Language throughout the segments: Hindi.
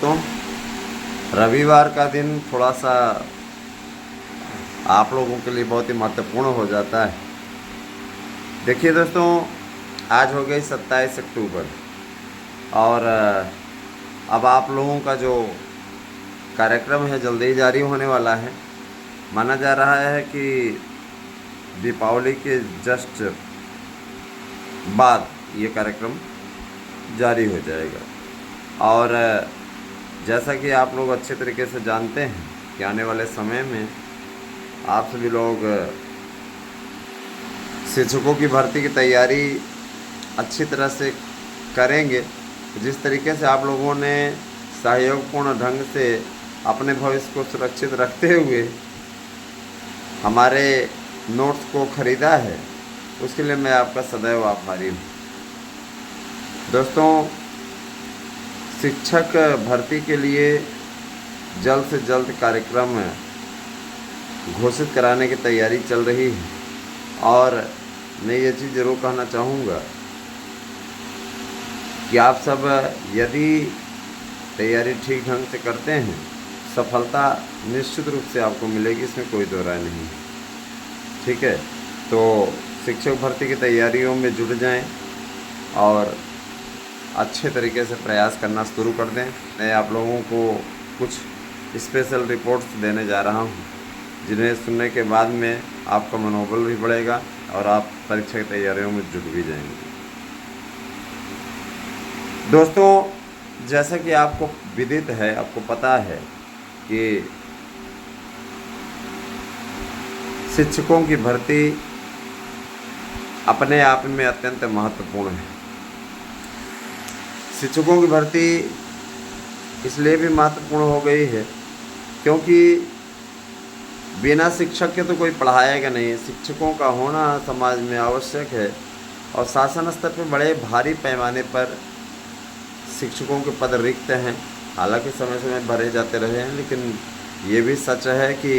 दोस्तों, रविवार का दिन थोड़ा सा आप लोगों के लिए बहुत ही महत्वपूर्ण हो जाता है। देखिए दोस्तों, आज हो गई 27 अक्टूबर और अब आप लोगों का जो कार्यक्रम है जल्दी ही जारी होने वाला है। माना जा रहा है कि दीपावली के जस्ट बाद ये कार्यक्रम जारी हो जाएगा। और जैसा कि आप लोग अच्छे तरीके से जानते हैं कि आने वाले समय में आप सभी लोग शिक्षकों की भर्ती की तैयारी अच्छी तरह से करेंगे। जिस तरीके से आप लोगों ने सहयोगपूर्ण ढंग से अपने भविष्य को सुरक्षित रखते हुए हमारे नोट्स को ख़रीदा है, उसके लिए मैं आपका सदैव आभारी हूँ। दोस्तों, शिक्षक भर्ती के लिए जल्द से जल्द कार्यक्रम घोषित कराने की तैयारी चल रही है। और मैं ये चीज़ ज़रूर कहना चाहूँगा कि आप सब यदि तैयारी ठीक ढंग से करते हैं, सफलता निश्चित रूप से आपको मिलेगी, इसमें कोई दो राय नहीं है। ठीक है, तो शिक्षक भर्ती की तैयारियों में जुट जाएं और अच्छे तरीके से प्रयास करना शुरू कर दें। मैं आप लोगों को कुछ स्पेशल रिपोर्ट्स देने जा रहा हूं, जिन्हें सुनने के बाद में आपका मनोबल भी बढ़ेगा और आप परीक्षा की तैयारियों में जुट भी जाएंगे। दोस्तों, जैसा कि आपको विदित है, आपको पता है कि शिक्षकों की भर्ती अपने आप में अत्यंत महत्वपूर्ण है। शिक्षकों की भर्ती इसलिए भी महत्वपूर्ण हो गई है क्योंकि बिना शिक्षक के तो कोई पढ़ाएगा नहीं। शिक्षकों का होना समाज में आवश्यक है और शासन स्तर पर बड़े भारी पैमाने पर शिक्षकों के पद रिक्त हैं। हालांकि समय समय भरे जाते रहे हैं, लेकिन ये भी सच है कि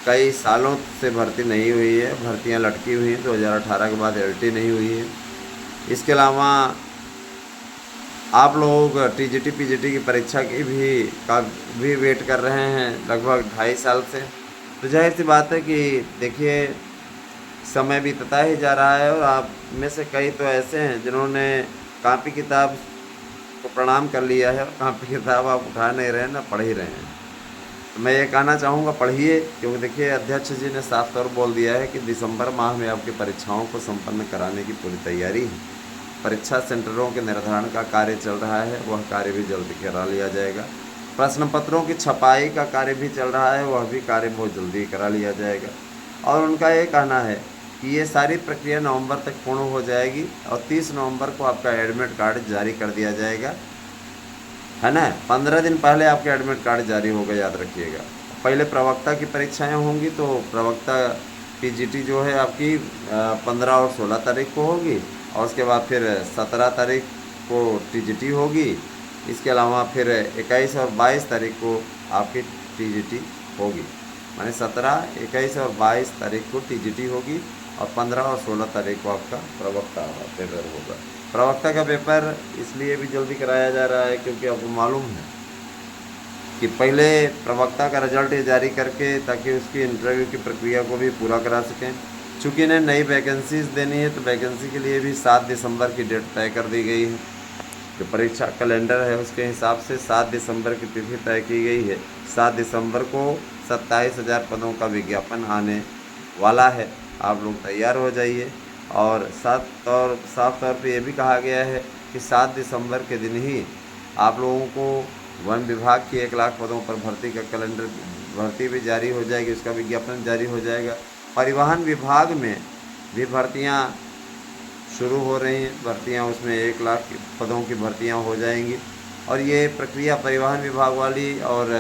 कई सालों से भर्ती नहीं हुई है, भर्तियां लटकी हुई हैं। 2018 के बाद LT नहीं हुई है। इसके अलावा आप लोग TGT PGT की परीक्षा की भी वेट कर रहे हैं लगभग 2.5 साल से। तो जाहिर सी बात है कि देखिए, समय बीतता ही जा रहा है और आप में से कई तो ऐसे हैं जिन्होंने कापी किताब को प्रणाम कर लिया है और कापी किताब आप उठा नहीं रहे हैं, ना पढ़ ही रहे हैं। तो मैं ये कहना चाहूँगा, पढ़िए, क्योंकि देखिए अध्यक्ष जी ने साफ तौर बोल दिया है कि दिसंबर माह में आपकी परीक्षाओं को संपन्न कराने की पूरी तैयारी है। परीक्षा सेंटरों के निर्धारण का कार्य चल रहा है, वह कार्य भी जल्दी करा लिया जाएगा। प्रश्न पत्रों की छपाई का कार्य भी चल रहा है, वह भी कार्य बहुत जल्दी करा लिया जाएगा। और उनका ये कहना है कि ये सारी प्रक्रिया नवंबर तक पूर्ण हो जाएगी और 30 नवंबर को आपका एडमिट कार्ड जारी कर दिया जाएगा, है ना। 15 दिन पहले आपके एडमिट कार्ड जारी होगा, याद रखिएगा। पहले प्रवक्ता की परीक्षाएं होंगी, तो प्रवक्ता PGT जो है आपकी 15 और 16 तारीख को होगी और उसके बाद फिर 17 तारीख को TGT होगी। इसके अलावा फिर 21 और 22 तारीख को आपकी TGT होगी। माने 17, 21 और 22 तारीख को TGT होगी और 15 और 16 तारीख को आपका प्रवक्ता पेपर होगा। प्रवक्ता का पेपर इसलिए भी जल्दी कराया जा रहा है क्योंकि आपको मालूम है कि पहले प्रवक्ता का रिजल्ट जारी करके ताकि उसकी इंटरव्यू की प्रक्रिया को भी पूरा करा सकें। चूँकि इन्हें नई वैकेंसीज देनी है, तो वैकेंसी के लिए भी 7 दिसंबर की डेट तय कर दी गई है। जो परीक्षा कैलेंडर है उसके हिसाब से 7 दिसंबर की तिथि तय की गई है। 7 दिसंबर को 27,000 पदों का विज्ञापन आने वाला है। आप लोग तैयार हो जाइए। और साफ तौर पे ये भी कहा गया है कि 7 दिसंबर के दिन ही आप लोगों को वन विभाग की 1 लाख पदों पर भर्ती का कैलेंडर भर्ती भी जारी हो जाएगी, उसका विज्ञापन जारी हो जाएगा। परिवहन विभाग में भी भर्तियां शुरू हो रही हैं। भर्तियां उसमें 1 लाख पदों की भर्तियां हो जाएंगी। और ये प्रक्रिया परिवहन विभाग वाली और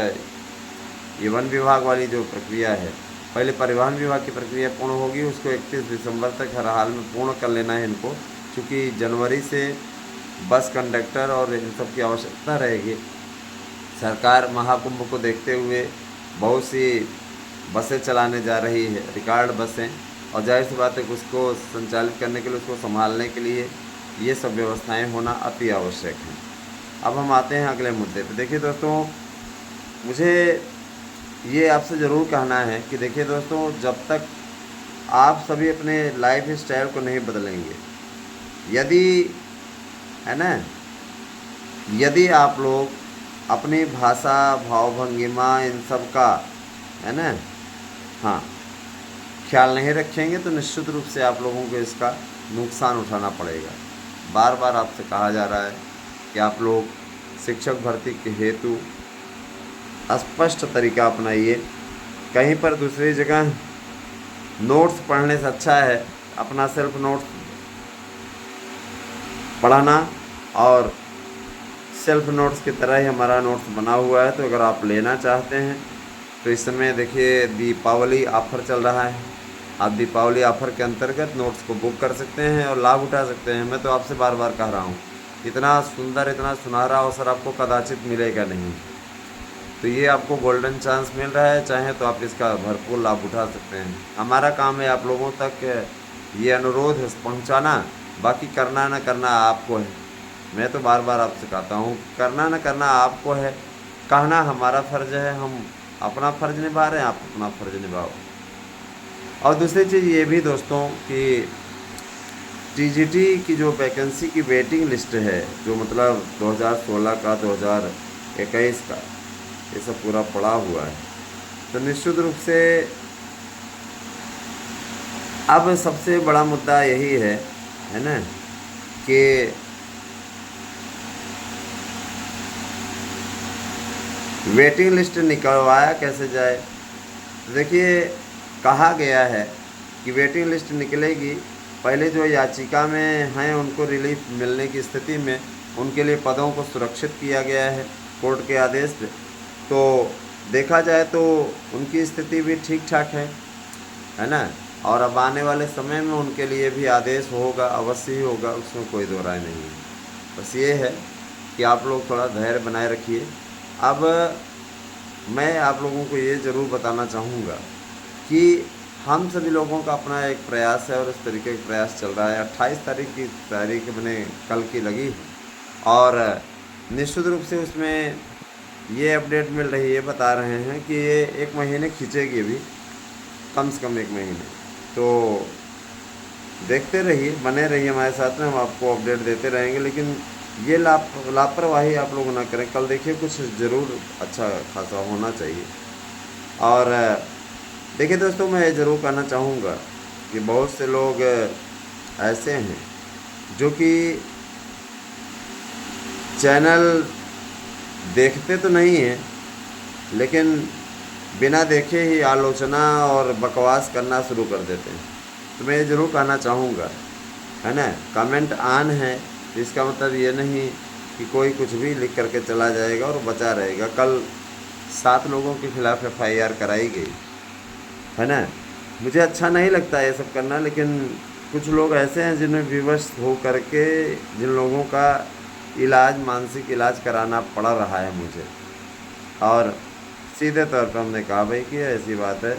ये वन विभाग वाली जो प्रक्रिया है, पहले परिवहन विभाग की प्रक्रिया पूर्ण होगी, उसको 31 दिसंबर तक हर हाल में पूर्ण कर लेना है इनको, क्योंकि जनवरी से बस कंडक्टर और इन सब की आवश्यकता रहेगी। सरकार महाकुंभ को देखते हुए बहुत सी बसें चलाने जा रही है, रिकॉर्ड बसें, और जाहिर सी बात है कि उसको संचालित करने के लिए, उसको संभालने के लिए ये सब व्यवस्थाएं होना अति आवश्यक हैं। अब हम आते हैं अगले मुद्दे पे। देखिए दोस्तों, मुझे ये आपसे ज़रूर कहना है कि देखिए दोस्तों, जब तक आप सभी अपने लाइफ स्टाइल को नहीं बदलेंगे, यदि, है ना, यदि आप लोग अपनी भाषा, भाव भंगिमा, इन सब का, है ना, हाँ, ख्याल नहीं रखेंगे तो निश्चित रूप से आप लोगों को इसका नुकसान उठाना पड़ेगा। बार बार आपसे कहा जा रहा है कि आप लोग शिक्षक भर्ती के हेतु स्पष्ट तरीका अपनाइए। कहीं पर दूसरी जगह नोट्स पढ़ने से अच्छा है अपना सेल्फ नोट्स पढ़ाना, और सेल्फ नोट्स की तरह ही हमारा नोट्स बना हुआ है। तो अगर आप लेना चाहते हैं तो इस समय देखिए दीपावली ऑफ़र चल रहा है, आप दीपावली ऑफ़र के अंतर्गत नोट्स को बुक कर सकते हैं और लाभ उठा सकते हैं। मैं तो आपसे बार बार कह रहा हूँ, इतना सुंदर, इतना सुनहरा अवसर आपको कदाचित मिलेगा नहीं। तो ये आपको गोल्डन चांस मिल रहा है, चाहे तो आप इसका भरपूर लाभ उठा सकते हैं। हमारा काम है आप लोगों तक ये अनुरोध पहुंचाना, बाकी करना न करना आपको है। मैं तो बार बार आपसे कहता हूँ, करना न करना आपको है, कहना हमारा फ़र्ज़ है। हम अपना फ़र्ज़ निभा रहे हैं, आप अपना फ़र्ज़ निभाओ। और दूसरी चीज़ ये भी दोस्तों कि टीजीटी की जो वैकेंसी की वेटिंग लिस्ट है, जो मतलब 2016 का, 2021 का, ये सब पूरा पड़ा हुआ है। तो निश्चित रूप से अब सबसे बड़ा मुद्दा यही है ना, कि वेटिंग लिस्ट निकलवाया कैसे जाए। तो देखिए, कहा गया है कि वेटिंग लिस्ट निकलेगी, पहले जो याचिका में हैं उनको रिलीफ मिलने की स्थिति में उनके लिए पदों को सुरक्षित किया गया है कोर्ट के आदेश पे। तो देखा जाए तो उनकी स्थिति भी ठीक ठाक है ना, और अब आने वाले समय में उनके लिए भी आदेश होगा, अवश्य ही होगा, उसमें कोई दो राय नहीं है। बस ये है कि आप लोग थोड़ा धैर्य बनाए रखिए। अब मैं आप लोगों को ये ज़रूर बताना चाहूँगा कि हम सभी लोगों का अपना एक प्रयास है और इस तरीके का प्रयास चल रहा है। 28 तारीख की तारीख मैंने कल की लगी है, और निश्चित रूप से उसमें ये अपडेट मिल रही है, बता रहे हैं कि ये 1 महीने खींचेगी, भी कम से कम 1 महीने। तो देखते रहिए, बने रहिए हमारे साथ में, हम आपको अपडेट देते रहेंगे। लेकिन ये लापरवाही आप लोग ना करें। कल देखिए कुछ ज़रूर अच्छा खासा होना चाहिए। और देखिए दोस्तों, मैं ये ज़रूर कहना चाहूँगा कि बहुत से लोग ऐसे हैं जो कि चैनल देखते तो नहीं हैं, लेकिन बिना देखे ही आलोचना और बकवास करना शुरू कर देते हैं। तो मैं ये ज़रूर कहना चाहूँगा, है ना, कमेंट ऑन है, इसका मतलब ये नहीं कि कोई कुछ भी लिख करके चला जाएगा और बचा रहेगा। कल 7 लोगों के खिलाफ़ FIR कराई गई, है ना। मुझे अच्छा नहीं लगता ये सब करना, लेकिन कुछ लोग ऐसे हैं जिन्हें विवश हो करके, जिन लोगों का इलाज, मानसिक इलाज कराना पड़ रहा है मुझे, और सीधे तौर पर हमने कहा भाई कि ऐसी बात है,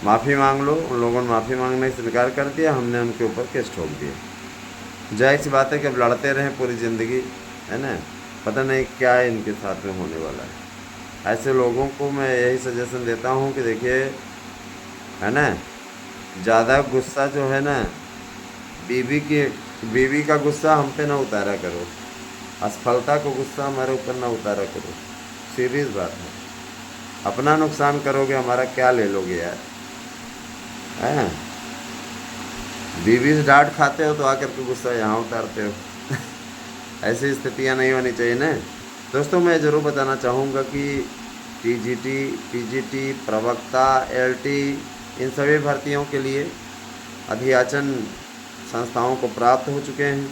माफ़ी मांग लो। उन लोगों ने माफ़ी मांगने से इनकार कर दिया, हमने उनके ऊपर केस ठोक दिया। जाहिर सी बात है कि अब लड़ते रहें पूरी ज़िंदगी, है ना, पता नहीं क्या है इनके साथ में होने वाला है। ऐसे लोगों को मैं यही सजेशन देता हूँ कि देखिए, है ना, ज़्यादा गुस्सा जो है ना, बीवी का गुस्सा हम पे ना उतारा करो, असफलता को गुस्सा हमारे ऊपर ना उतारा करो। सीरियस बात है, अपना नुकसान करोगे, हमारा क्या ले लोगे यार, हैं। बीवी से डांट खाते हो तो आकर के गुस्सा यहाँ उतारते हो। ऐसी स्थितियाँ नहीं होनी चाहिए ना दोस्तों। मैं ज़रूर बताना चाहूँगा कि टीजीटी, पीजीटी, प्रवक्ता, LT, इन सभी भर्तियों के लिए अध्याचन संस्थाओं को प्राप्त हो चुके हैं।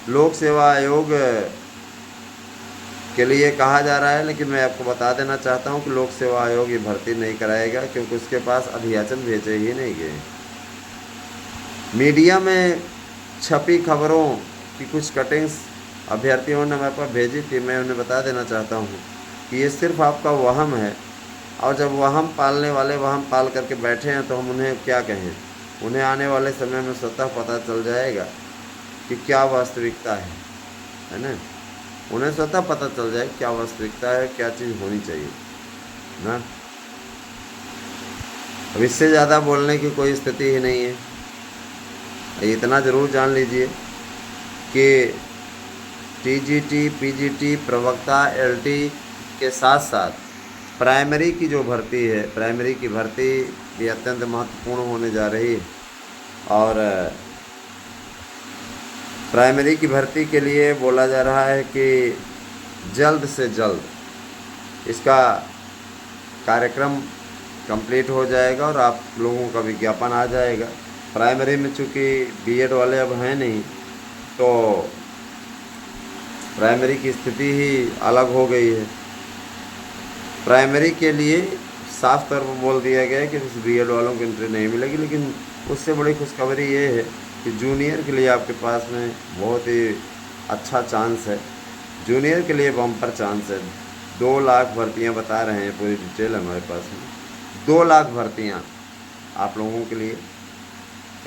लोक सेवा आयोग के लिए कहा जा रहा है, लेकिन मैं आपको बता देना चाहता हूं कि लोक सेवा आयोग ये भर्ती नहीं कराएगा, क्योंकि उसके पास अध्याचन भेजे ही नहीं गए। मीडिया में छपी खबरों की कुछ कटिंग्स अभ्यर्थियों ने हमारे पास भेजी थी। मैं उन्हें बता देना चाहता हूं कि ये सिर्फ आपका वहम है, और जब वहम पालने वाले वहम पाल करके बैठे हैं तो हम उन्हें क्या कहें। उन्हें आने वाले समय में स्वतः पता चल जाएगा कि क्या वास्तविकता है ना। उन्हें स्वतः पता चल जाए क्या वास्तविकता है, क्या चीज़ होनी चाहिए ना। अब इससे ज़्यादा बोलने की कोई स्थिति ही नहीं है। इतना ज़रूर जान लीजिए कि टीजीटी, पीजीटी, प्रवक्ता, एलटी के साथ साथ प्राइमरी की जो भर्ती है, प्राइमरी की भर्ती भी अत्यंत महत्वपूर्ण होने जा रही है। और प्राइमरी की भर्ती के लिए बोला जा रहा है कि जल्द से जल्द इसका कार्यक्रम कंप्लीट हो जाएगा और आप लोगों का विज्ञापन आ जाएगा। प्राइमरी में चूँकि बीएड वाले अब हैं नहीं, तो प्राइमरी की स्थिति ही अलग हो गई है। प्राइमरी के लिए साफ तौर पर बोल दिया गया है कि बीएड वालों को एंट्री नहीं मिलेगी, लेकिन उससे बड़ी खुशखबरी ये है कि जूनियर के लिए आपके पास में बहुत ही अच्छा चांस है। जूनियर के लिए बम्पर चांस है। 2 लाख भर्तियां बता रहे हैं, पूरी डिटेल हमारे पास में। 2 लाख भर्तियां आप लोगों के लिए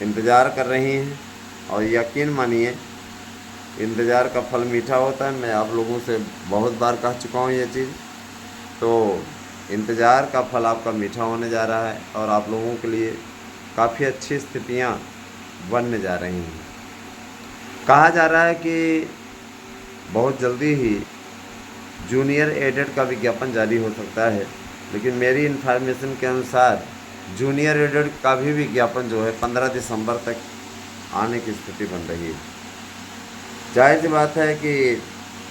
इंतज़ार कर रही हैं। और यकीन मानिए, इंतज़ार का फल मीठा होता है। मैं आप लोगों से बहुत बार कह चुका हूँ ये चीज़। तो इंतज़ार का फल आपका मीठा होने जा रहा है और आप लोगों के लिए काफ़ी अच्छी स्थितियाँ बनने जा रही हैं। कहा जा रहा है कि बहुत जल्दी ही जूनियर एडेड का विज्ञापन जारी हो सकता है, लेकिन मेरी इन्फॉर्मेशन के अनुसार जूनियर एडेड का भी विज्ञापन जो है 15 दिसंबर तक आने की स्थिति बन रही है। जाहिर सी बात है कि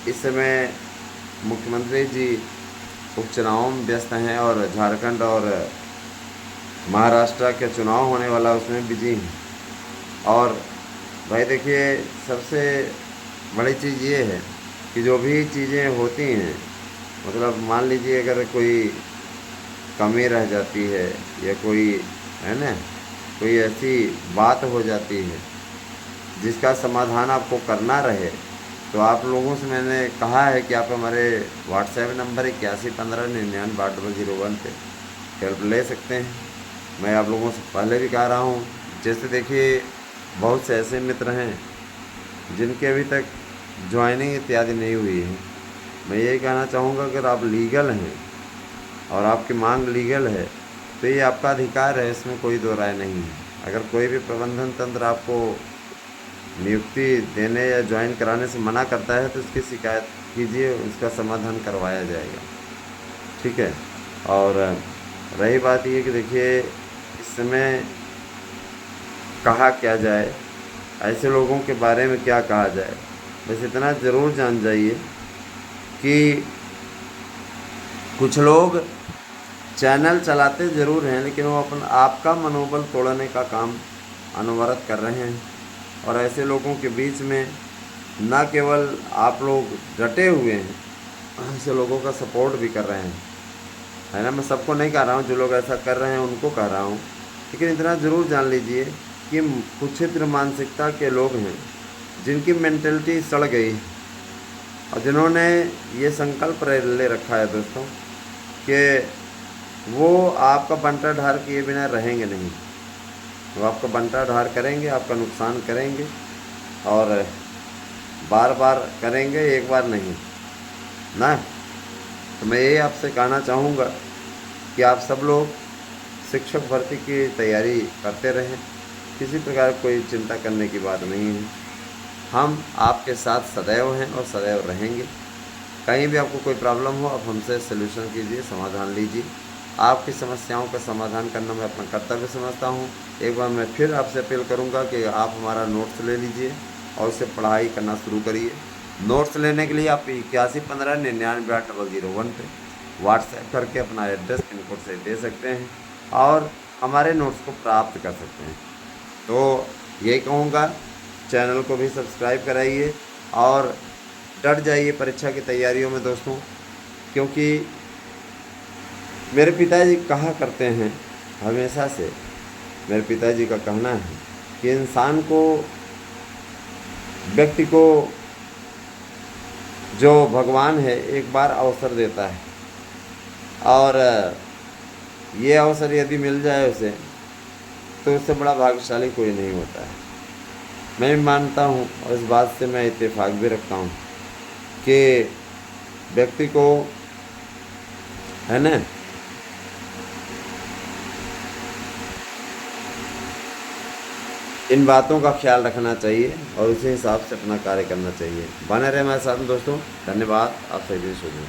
इस समय मुख्यमंत्री जी उपचुनावों में व्यस्त हैं और झारखंड और महाराष्ट्र के चुनाव होने वाला उसमें बिजी हैं। और भाई देखिए, सबसे बड़ी चीज़ ये है कि जो भी चीज़ें होती हैं, मतलब मान लीजिए अगर कोई कमी रह जाती है या कोई है ना, कोई ऐसी बात हो जाती है जिसका समाधान आपको करना रहे, तो आप लोगों से मैंने कहा है कि आप हमारे व्हाट्सएप नंबर 8115998801 पे हेल्प ले सकते हैं। मैं आप लोगों से पहले भी कह रहा हूँ, जैसे देखिए बहुत से ऐसे मित्र हैं जिनके अभी तक ज्वाइनिंग इत्यादि नहीं हुई है। मैं यही कहना चाहूँगा, अगर आप लीगल हैं और आपकी मांग लीगल है तो ये आपका अधिकार है, इसमें कोई दो राय नहीं है। अगर कोई भी प्रबंधन तंत्र आपको नियुक्ति देने या ज्वाइन कराने से मना करता है तो उसकी शिकायत कीजिए, उसका समाधान करवाया जाएगा, ठीक है। और रही बात ये कि देखिए, इस समय कहा क्या जाए, ऐसे लोगों के बारे में क्या कहा जाए। बस इतना ज़रूर जान जाइए कि कुछ लोग चैनल चलाते ज़रूर हैं, लेकिन वो आपका मनोबल तोड़ने का काम अनवरत कर रहे हैं। और ऐसे लोगों के बीच में न केवल आप लोग डटे हुए हैं, ऐसे लोगों का सपोर्ट भी कर रहे हैं, है ना। मैं सबको नहीं कह रहा हूँ, जो लोग ऐसा कर रहे हैं उनको कह रहा हूँ, लेकिन इतना ज़रूर जान लीजिए कि कुछित्र मानसिकता के लोग हैं जिनकी मेंटलिटी सड़ गई है और जिन्होंने ये संकल्प ले रखा है दोस्तों कि वो आपका बंटा ढार किए बिना रहेंगे नहीं। वो आपका बंटा ढार करेंगे, आपका नुकसान करेंगे और बार बार करेंगे, एक बार नहीं ना। तो मैं ये आपसे कहना चाहूँगा कि आप सब लोग शिक्षक भर्ती की तैयारी करते रहें। किसी प्रकार कोई चिंता करने की बात नहीं है। हम आपके साथ सदैव हैं और सदैव रहेंगे। कहीं भी आपको कोई प्रॉब्लम हो, आप हमसे सलूशन कीजिए, समाधान लीजिए। आपकी समस्याओं का समाधान करना मैं अपना कर्तव्य समझता हूँ। एक बार मैं फिर आपसे अपील करूँगा कि आप हमारा नोट्स ले लीजिए और उससे पढ़ाई करना शुरू करिए। नोट्स लेने के लिए आप 8115998801 पे व्हाट्सएप करके अपना एड्रेस पिन कोड से दे सकते हैं और हमारे नोट्स को प्राप्त कर सकते हैं। तो यही कहूँगा, चैनल को भी सब्सक्राइब कराइए और डट जाइए परीक्षा की तैयारियों में दोस्तों, क्योंकि मेरे पिताजी कहा करते हैं हमेशा से, मेरे पिताजी का कहना है कि इंसान को, व्यक्ति को जो भगवान है एक बार अवसर देता है और ये अवसर यदि मिल जाए उसे, तो उससे बड़ा भाग्यशाली कोई नहीं होता है। मैं भी मानता हूँ और इस बात से मैं इत्तेफाक भी रखता हूँ कि व्यक्ति को, है ना, इन बातों का ख्याल रखना चाहिए और उसी हिसाब से अपना कार्य करना चाहिए। बने रहे हमारे साथ में दोस्तों। धन्यवाद। आप सभी शुभ।